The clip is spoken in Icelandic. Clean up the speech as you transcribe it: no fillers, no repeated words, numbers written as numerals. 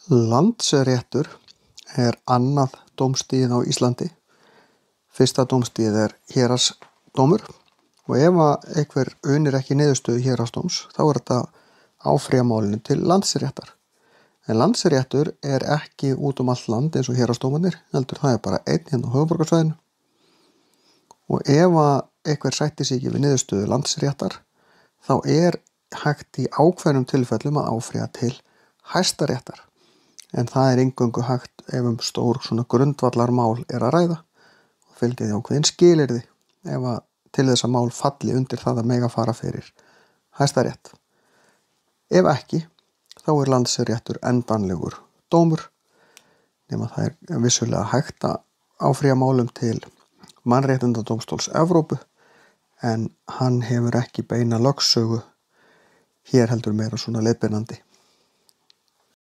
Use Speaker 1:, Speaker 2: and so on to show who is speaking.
Speaker 1: Landsréttur er annað dómstigið á Íslandi. Fyrsta dómstigið er héraðsdómur og ef einhver unir ekki niðurstöðu héraðsdóms þá er þetta áfrýja málinu til Landsréttar. En Landsréttur er ekki út allt land eins og héraðsdómarnir, heldur það er bara einn hérna á höfuðborgarsvæðinu. Og ef einhver sættir sig ekki við niðurstöðu Landsréttar þá er hægt í ákveðnum tilfellum að áfrýja til Hæstaréttar. En það er eingöngu hægt ef stór svona grundvallarmál er að ræða og fylgja því ákveðin skilyrði ef til þess að mál falli undir það að mega fara fyrir Hæstarétt. Ef ekki, þá er Landsréttur endanlegur dómur, nema það er vissulega hægt að áfrýja málum til Mannréttindadómstóls Evrópu, en hann hefur ekki beina lögsögu hér heldur meira svona leiðbeinandi.